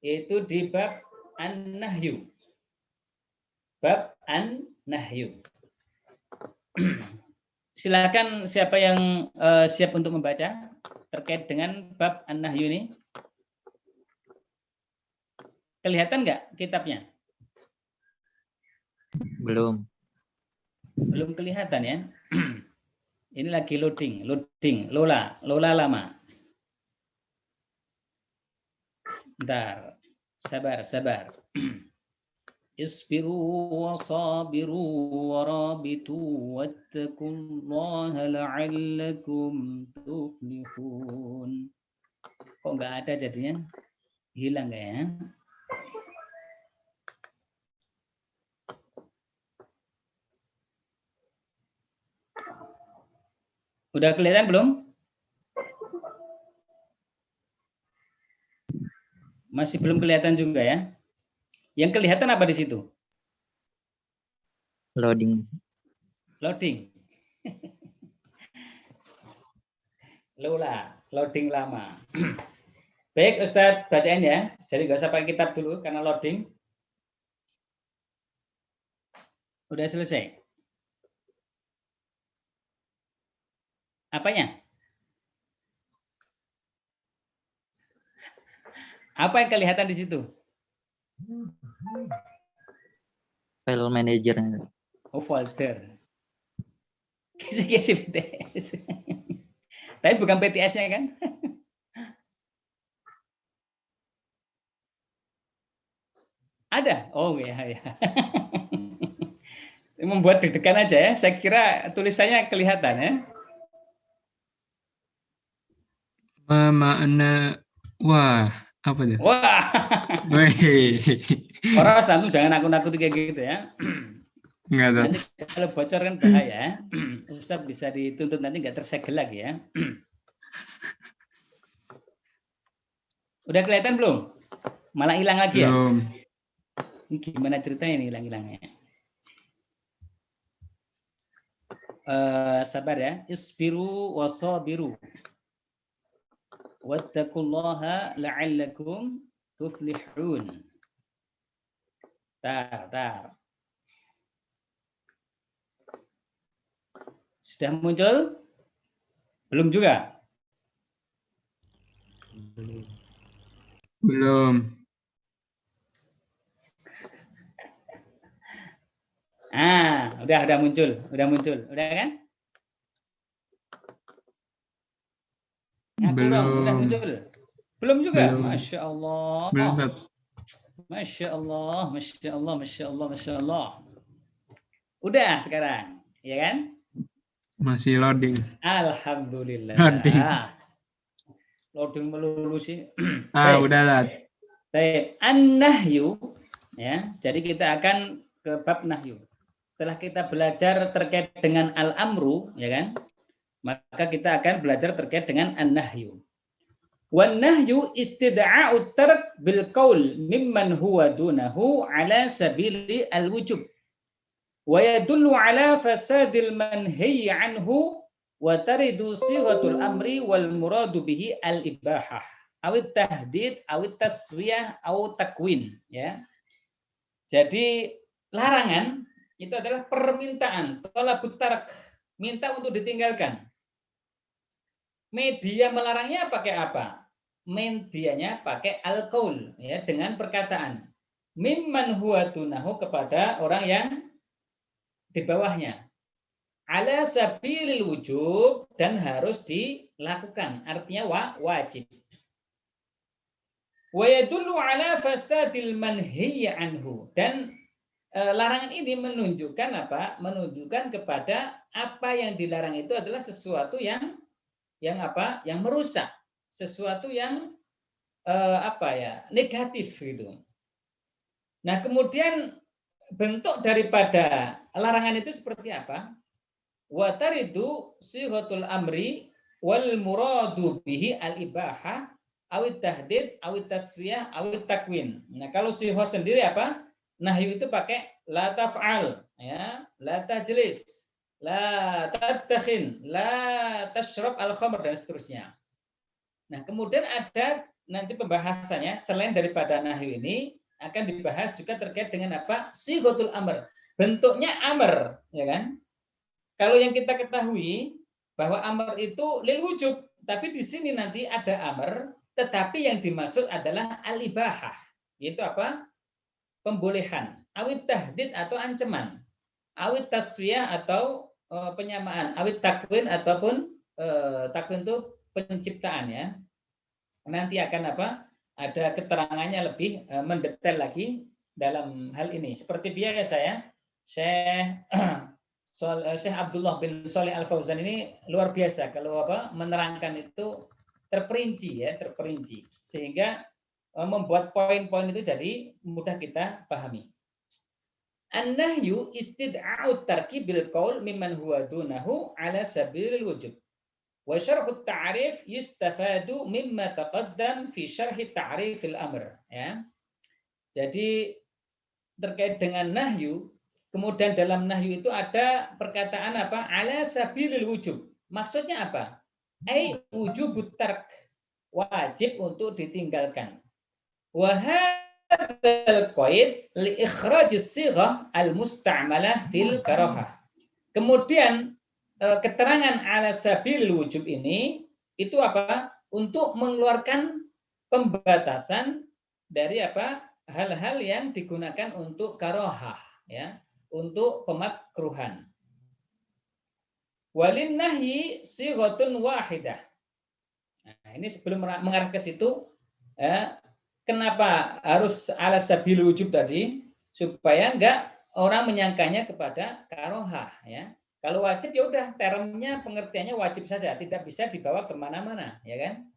Itu di bab an-nahyu. Bab an-nahyu. Silakan siapa yang siap untuk membaca terkait dengan bab an-nahyu ini. Kelihatan nggak kitabnya? Belum. Belum kelihatan ya. Ini lagi loading. Lola lama. Bentar. Sabar. Isbiru wa sabiru wa rabitu wattaqullaha la'allakum tuflihun. Kok nggak ada jadinya? Hilang nggak ya? Udah kelihatan belum? Masih belum kelihatan juga ya? Yang kelihatan apa di situ? Loading. Loading lama. Baik, Ustadz, bacain ya. Jadi nggak usah pakai kitab dulu karena loading. Udah selesai. Apanya? Apa yang kelihatan di situ? File manager. Oh, folder. Kisi PTS. Tapi bukan PTS-nya kan? Ada? Oh ya. Membuat deg-degan aja ya. Saya kira tulisannya kelihatan ya. Makna wah, apa tuh? Wah. Orang satu jangan nakut-nakuti kayak gitu ya. Enggak tahu. Nanti kalau bocor kan bahaya. Ustaz bisa dituntut nanti nggak tersegel lagi ya. Udah kelihatan belum? Malah hilang lagi ya? Belum. Ini gimana ceritanya ini hilang-hilangnya? Sabar ya. Isbiru wasabiru. Wattaqullaha la'allakum tuflihun. Tar. Sudah muncul? Belum juga? Belum. Udah muncul. Udah kan? Belum. Udah muncul. Belum juga? Belum. Masya Allah. Belum, Tat. Masya Allah. Udah sekarang, ya kan? Masih loading. Alhamdulillah. Loading melulu sih. Udah lah. Baik, an-nahyu ya. Jadi kita akan ke bab nahyu. Setelah kita belajar terkait dengan al-amru, ya kan? Maka kita akan belajar terkait dengan an-nahyu. Wan nahyu istida'a'u tark bil qaul mimman huwa dunahu ala sabili al-wujub. Wa yadullu ala fasadil manhi anhu wa taridu sighatul amri wal muradu bihi al-ibahah awit tahdid awit taswiyah aw takwin ya. Jadi larangan itu adalah permintaan, talabut tark, minta untuk ditinggalkan. Media melarangnya pakai apa? Medianya pakai al-qaul ya, dengan perkataan. Mimman huwa dunahu, kepada orang yang di bawahnya. Ala sabilil wujub, dan harus dilakukan. Artinya wajib. Wa yadullu ala fasadil manhi anhu, dan larangan ini menunjukkan apa? Menunjukkan kepada apa yang dilarang itu adalah sesuatu yang apa? Yang merusak, sesuatu yang negatif gitu. Nah, kemudian bentuk daripada larangan itu seperti apa? Wa taridu sighatul amri wal muradu bihi al-ibahah awit tahdid awit taswiyah awit takwin. Nah, kalau sighah sendiri apa? Nahyu itu pakai la taf'al ya, la tajlis, la tattakhin, la tashrab al-khamr, dan seterusnya. Nah, kemudian ada nanti pembahasannya selain daripada nahyu ini akan dibahas juga terkait dengan apa? Sighatul amr. Bentuknya amr, ya kan? Kalau yang kita ketahui bahwa amr itu lil wujub, tapi di sini nanti ada amr, tetapi yang dimaksud adalah al-ibahah, yaitu apa? Pembolehan, awit tahdid atau ancaman, awit taswiyah atau penyamaan, awit takwin ataupun takwin itu penciptaan ya. Nanti akan apa? Ada keterangannya lebih mendetail lagi dalam hal ini. Seperti biasa ya, Syekh Abdullah bin Shalih Al-Fauzan ini luar biasa kalau apa menerangkan itu terperinci ya, terperinci sehingga membuat poin-poin itu jadi mudah kita pahami. An-nahyu istid'a'ut tarki bil qaul mimman huwa dunahu ala sabilil wujub. Wa syarhut ta'rif yustafadu mimma taqaddam fi syarhi ta'rifil amr ya. Jadi terkait dengan nahyu, kemudian dalam nahyu itu ada perkataan apa? Ala sabilil wujub. Maksudnya apa? Ai wujubut tark, wajib untuk ditinggalkan. Wa hadzal qaid li ikhrajis sighah al musta'malah fil karahah. Kemudian keterangan ala sabil wujub ini itu apa? Untuk mengeluarkan pembatasan dari apa? Hal-hal yang digunakan untuk karohah ya, untuk pemakruhan. Walin nahyi sighatun wahidah. Nah, ini sebelum mengarah ke situ kenapa harus ala sabil wujub tadi? Supaya enggak orang menyangkanya kepada karohah ya. Kalau wajib ya udah termnya pengertiannya wajib saja, tidak bisa dibawa kemana-mana, ya kan?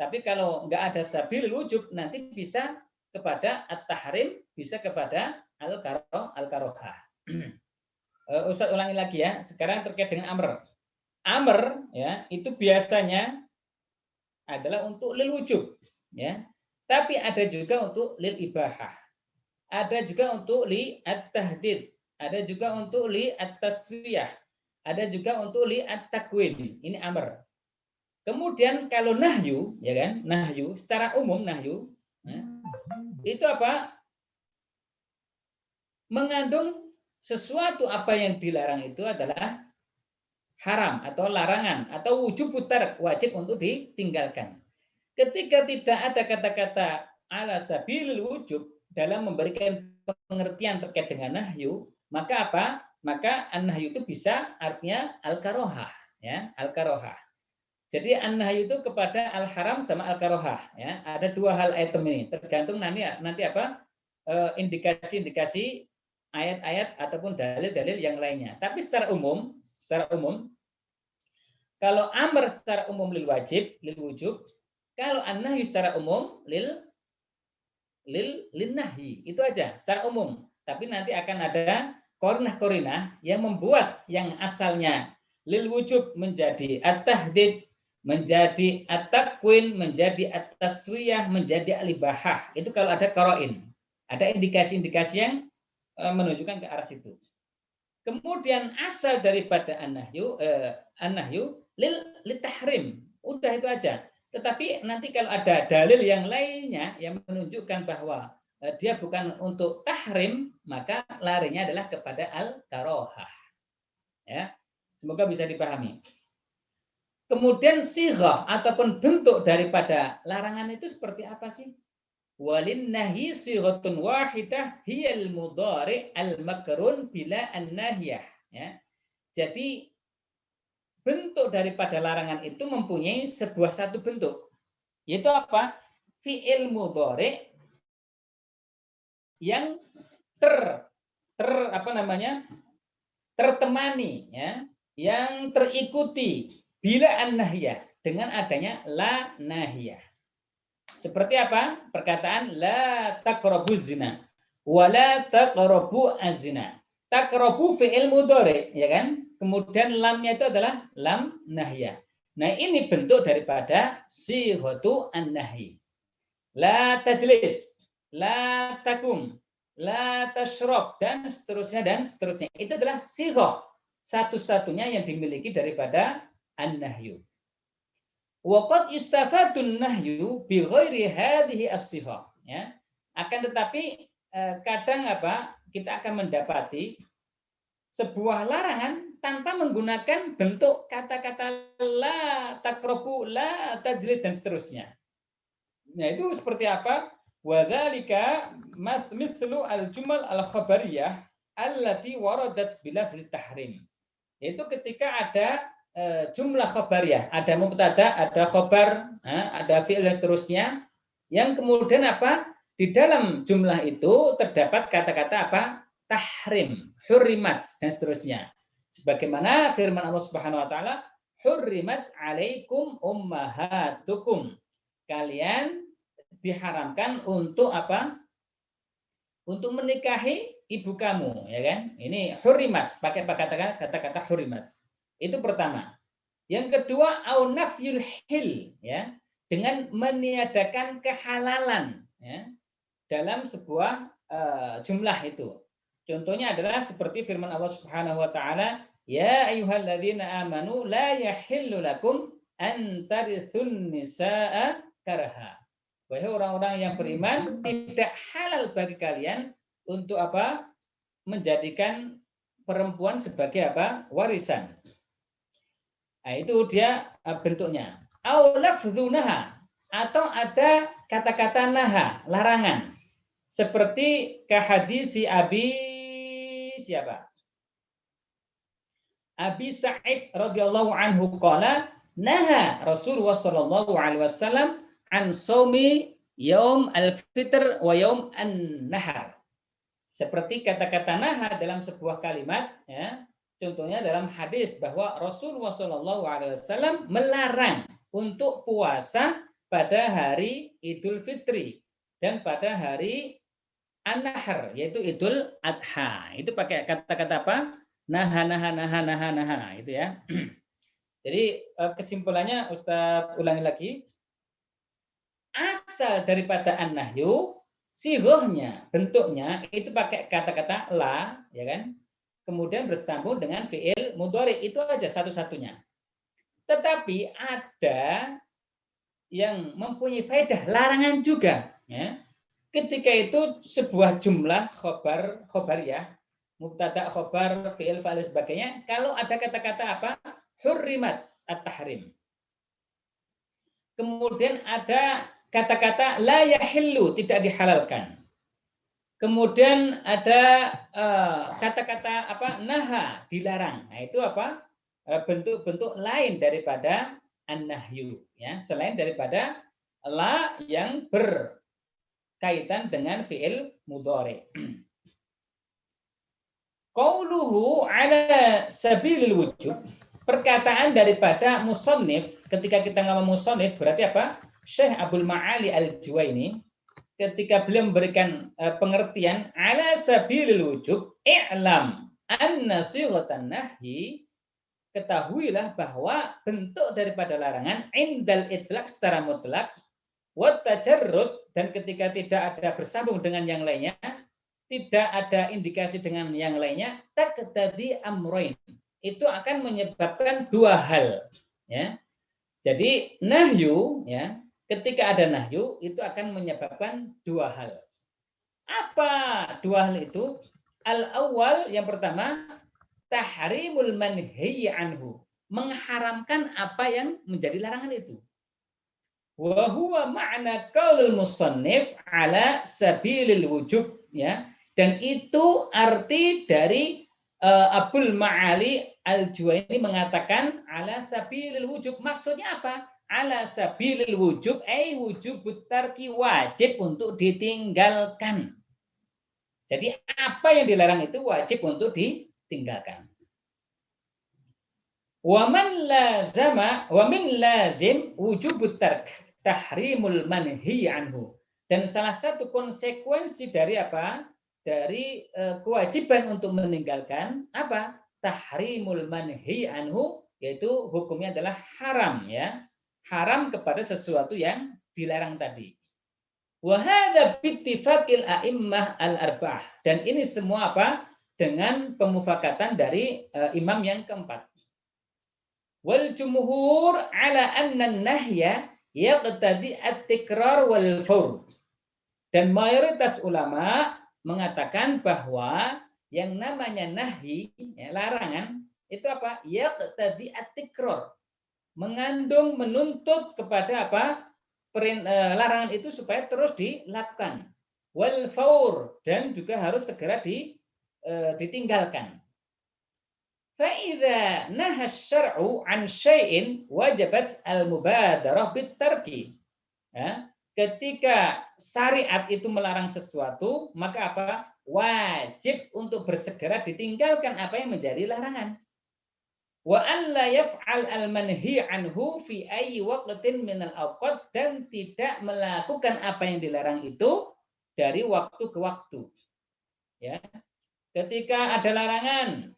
Tapi kalau nggak ada sabil wujub nanti bisa kepada at-tahrim, bisa kepada al-karohah. Ustaz ulangi lagi ya. Sekarang terkait dengan amr. Amr ya itu biasanya adalah untuk lil wujub, ya. Tapi ada juga untuk lil ibahah. Ada juga untuk li at-tahdid. Ada juga untuk li at-taswiyah. Ada juga untuk li at-takwin. Ini amr. Kemudian kalau nahyu, ya kan? Nahyu secara umum nahyu ya, itu apa? Mengandung sesuatu apa yang dilarang itu adalah haram atau larangan atau wujub putar, wajib untuk ditinggalkan. Ketika tidak ada kata-kata ala sabilil wujub dalam memberikan pengertian terkait dengan nahyu, maka apa? Maka an-nahyu itu bisa artinya al-karohah, ya, al-karohah. Jadi an-nahyu itu kepada al-haram sama al-karohah, ya. Ada dua hal item ini, tergantung nanti apa indikasi-indikasi ayat-ayat ataupun dalil-dalil yang lainnya. Tapi secara umum, kalau amr secara umum lil wajib, lil wujub, kalau an-nahyu secara umum lil nahyi, itu aja secara umum. Tapi nanti akan ada korinah-korinah yang membuat yang asalnya lil wujub menjadi at-tahdid, menjadi at-takwin, menjadi at-taswiyah, menjadi al-ibahah. Itu kalau ada qarain. Ada indikasi-indikasi yang menunjukkan ke arah situ. Kemudian asal daripada an-nahyu lil tahrim. Udah itu aja. Tetapi nanti kalau ada dalil yang lainnya yang menunjukkan bahwa dia bukan untuk tahrim, maka larinya adalah kepada al-karohah. Ya, semoga bisa dipahami. Kemudian sighah ataupun bentuk daripada larangan itu seperti apa sih? Walin nahi sighatun wahidah hiyal mudhari al-makrun bila an-nahiyah. Ya. Jadi bentuk daripada larangan itu mempunyai sebuah satu bentuk. Yaitu apa? Fi'il mudhari yang tertemani ya, yang terikuti bila an-nahiyah dengan adanya la nahiyah. Seperti apa? Perkataan la taqrabuz zina wa la taqrabu az-zina. Taqrabu fi'il mudhari, ya kan? Kemudian lamnya itu adalah lam nahiyah. Nah, ini bentuk daripada sighatu an-nahyi. La tajlis, la takum, la tashrab, dan seterusnya dan seterusnya. Itu adalah sighah satu-satunya yang dimiliki daripada an-nahyu. Wa qad istafadun nahyu bi ghairi hadhihi as-sighah, ya. Akan tetapi kadang kita akan mendapati sebuah larangan tanpa menggunakan bentuk kata-kata la taqrabu, la tajlis dan seterusnya. Nah, itu seperti apa? Wa dzalika mithlu al-jumal al-khabariyah allati waradat bilafzi tahrim. Yaitu ketika ada jumlah khabariyah, ada mubtada, ada khabar, ada fi'il dan seterusnya, yang kemudian di dalam jumlah itu terdapat kata-kata tahrim, hurrimat dan seterusnya. Sebagaimana firman Allah Subhanahu wa taala, hurrimat alaikum ummahatukum. Kalian diharamkan untuk Untuk menikahi ibu kamu, ya kan? Ini hurrimat, pakai kata-kata hurrimat. Itu pertama. Yang kedua, au nafyul hil, ya, dengan meniadakan kehalalan, ya, dalam sebuah jumlah itu. Contohnya adalah seperti firman Allah Subhanahu wa taala, ya ayyuhalladzina amanu la yahillu lakum an tarithun nisaa karha. Wahai orang-orang yang beriman, tidak halal bagi kalian untuk menjadikan perempuan sebagai warisan. Nah, itu dia bentuknya. Au lafdzunaha, atau ada kata-kata naha, larangan. Seperti kahadisi Abi Sa'id radhiyallahu anhu qala naha Rasulullah sallallahu alaihi wasallam an shaumi yaum al-fitr wa yaum an-nahar. Seperti kata-kata naha dalam sebuah kalimat, ya. Contohnya dalam hadis bahwa Rasulullah sallallahu alaihi wasallam melarang untuk puasa pada hari Idul Fitri dan pada hari An-Nahr, yaitu Idul Adha. Itu pakai kata-kata naha, itu ya. Jadi kesimpulannya Ustadz ulangi lagi. Asal daripada an-nahyu, sighahnya, bentuknya itu pakai kata-kata la, ya kan? Kemudian bersambung dengan fi'il mudhari, itu aja satu-satunya. Tetapi ada yang mempunyai faedah larangan juga, ya. Ketika itu sebuah jumlah khobariyah, mubtada, khobar, fi'il, fa'il sebagainya, kalau ada kata-kata hurrimat at-tahrim. Kemudian ada kata-kata la yahillu, tidak dihalalkan. Kemudian ada kata-kata naha, dilarang. Nah, itu bentuk-bentuk lain daripada an-nahyu, ya, selain daripada la yang berkaitan dengan fi'il mudhari. Qauluhu ala sabilil wujub, perkataan daripada musannif, ketika kita ngomong musannif berarti Syekh Abdul Ma'ali Al-Juwaini, ketika beliau memberikan pengertian ala sabilil wujub, i'lam anna sighatan nahyi, ketahuilah bahwa bentuk daripada larangan indal itlaq secara mutlak, wa tajarrud, dan ketika tidak ada bersambung dengan yang lainnya, tidak ada indikasi dengan yang lainnya, taqtadi amrain, itu akan menyebabkan dua hal, ya. Jadi nahyu, ya, ketika ada nahyu itu akan menyebabkan dua hal. Apa dua hal itu? Al-awwal, yang pertama, tahrimul manhi anhu, mengharamkan apa yang menjadi larangan itu. Wa huwa ma'na qaulul musannif ala sabilil wujub, ya. Dan itu arti dari Abdul Ma'ali Al-Juwaini mengatakan ala sabilil wujub. Maksudnya apa? Ala sabilil wujub, wujubut tarki, wajib untuk ditinggalkan. Jadi apa yang dilarang itu wajib untuk ditinggalkan. Wa min lazim wujubut tark tahrimul manhi anhu. Dan salah satu konsekuensi dari dari kewajiban untuk meninggalkan tahrimul manhi anhu, yaitu hukumnya adalah haram, ya. Haram kepada sesuatu yang dilarang tadi. Wa hadza bittifaqil a'immah al-arba'ah, dan ini semua dengan pemufakatan dari imam yang keempat. Wal jumhur ala anna nahya yaqtadi at-tikrar wal fawr. Dan mayoritas ulama mengatakan bahwa yang namanya nahi, ya, larangan, itu apa? Yaqtadi at-tikrar. Mengandung, menuntut kepada apa? Larangan itu supaya terus dilakukan. Wal fawr, dan juga harus segera ditinggalkan. Fa'idha nahas syar'u an syai'in wajabat al-mubadarah bitarki. Ya, ketika syariat itu melarang sesuatu, maka apa? Wajib untuk bersegera ditinggalkan apa yang menjadi larangan. Wa an la yaf'al al-manhi anhu fi ayyi waqtin min al-awqat, dan tidak melakukan apa yang dilarang itu dari waktu ke waktu. Ya. Ketika ada larangan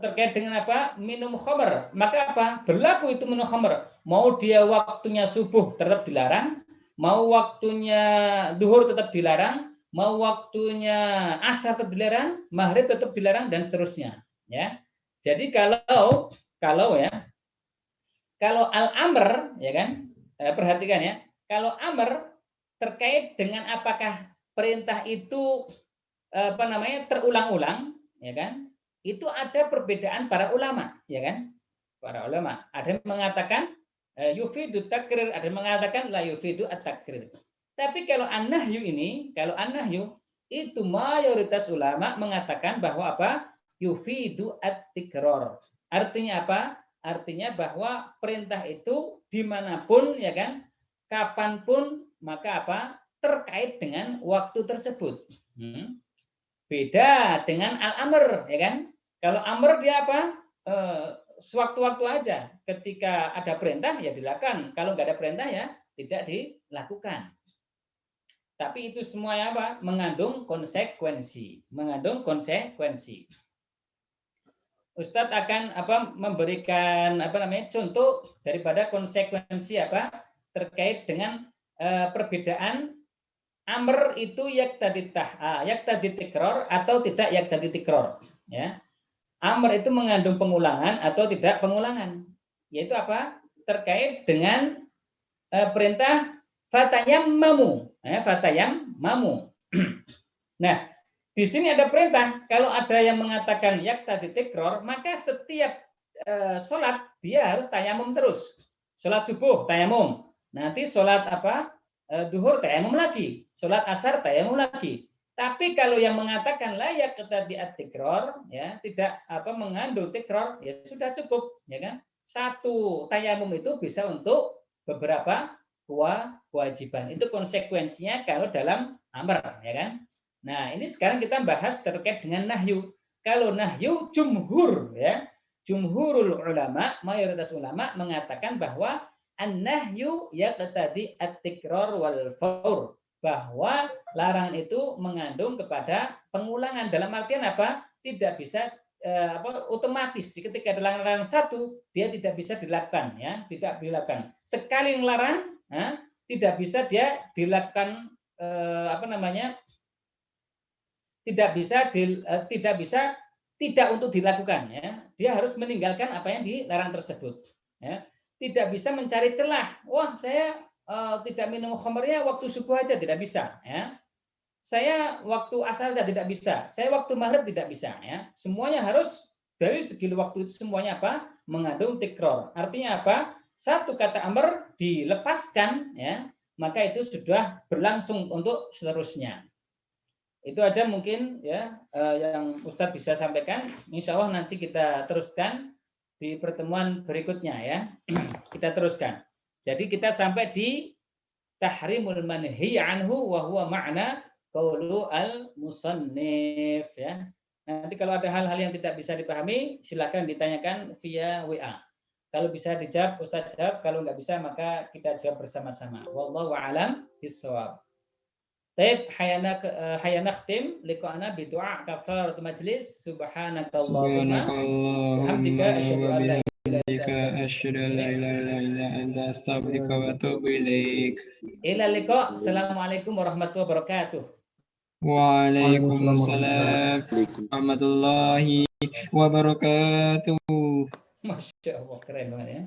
terkait dengan apa? Minum khamr, maka apa? Berlaku itu minum khamr. Mau dia waktunya subuh tetap dilarang, mau waktunya duhur tetap dilarang, mau waktunya asar tetap dilarang, maghrib tetap dilarang, dan seterusnya. Ya. Jadi kalau al-amr, ya kan? Perhatikan ya. Kalau amr terkait dengan apakah perintah itu terulang-ulang, ya kan? Itu ada perbedaan para ulama, ya kan? Para ulama ada yang mengatakan yufidu takrir, ada yang mengatakan la yufidu at-takrir. Tapi kalau an-nahyu itu mayoritas ulama mengatakan bahwa apa? Yufidu at-tikrar. Artinya apa? Artinya bahwa perintah itu dimanapun, ya kan? Kapanpun, maka apa? Terkait dengan waktu tersebut. Beda dengan al-amr, ya kan? Kalau amr dia apa? Sewaktu-waktu aja. Ketika ada perintah ya dilakukan. Kalau nggak ada perintah ya tidak dilakukan. Tapi itu semuanya apa? Mengandung konsekuensi. Ustadz akan memberikan contoh daripada konsekuensi terkait dengan perbedaan amr itu yaktadi tikror atau tidak yaktadi tikror. Ya. Amr itu mengandung pengulangan atau tidak pengulangan. Yaitu apa? Terkait dengan perintah fatayammamu. Fatayammamu. Nah, di sini ada perintah. Kalau ada yang mengatakan yaktadi tikror, maka setiap sholat dia harus tayamum terus. Sholat subuh tayamum. Nanti sholat duhur tayamum lagi. Sholat asar tayamum lagi. Tapi kalau yang mengatakan layak tadi at-tikror, ya tidak mengandung tikror, ya sudah cukup, ya kan? Satu tayamum itu bisa untuk beberapa kewajiban. Itu konsekuensinya kalau dalam amr, ya kan? Nah, ini sekarang kita bahas terkait dengan nahyu. Kalau nahyu jumhur, ya, jumhurul ulama, mayoritas ulama mengatakan bahwa an-nahyu yaqtadi at-tikrar wal fawr, bahwa larangan itu mengandung kepada pengulangan. Dalam artian apa? Tidak bisa otomatis ketika ada larangan satu dia tidak bisa dilakukan, ya, tidak dilakukan. Sekali melarang, tidak bisa dia dilakukan tidak untuk dilakukan, ya. Dia harus meninggalkan apa yang dilarang tersebut, ya. Tidak bisa mencari celah. Wah, saya tidak minum khamrnya waktu subuh aja, tidak bisa, ya. Saya waktu asar saja tidak bisa. Saya waktu maghrib tidak bisa, ya. Semuanya harus dari segi waktu itu semuanya apa? Mengandung tikror. Artinya apa? Satu kata amr dilepaskan, ya, maka itu sudah berlangsung untuk seterusnya. Itu aja mungkin, ya, yang Ustadz bisa sampaikan. Insya Allah nanti kita teruskan di pertemuan berikutnya, ya. Kita teruskan. Jadi kita sampai di tahrimul manhi anhu wa huwa ma'na qaulu al-musannif, ya. Nanti kalau ada hal-hal yang tidak bisa dipahami, silakan ditanyakan via WA. Kalau bisa dijawab, Ustaz jawab. Kalau nggak bisa, maka kita jawab bersama-sama. Wallahu a'lam bishawab. Baik, hayana khtim liqa'ana bidu'a kafarat majlis. Subhanakallahumma hamdika asyhadu an la ilaha illa anta astaghfiruka wa atubu ilaik. Ila liqa. Assalamualaikum warahmatullahi wabarakatuh. Waalaikumsalam warahmatullahi wabarakatuh. Masya Allah, keren banget ya.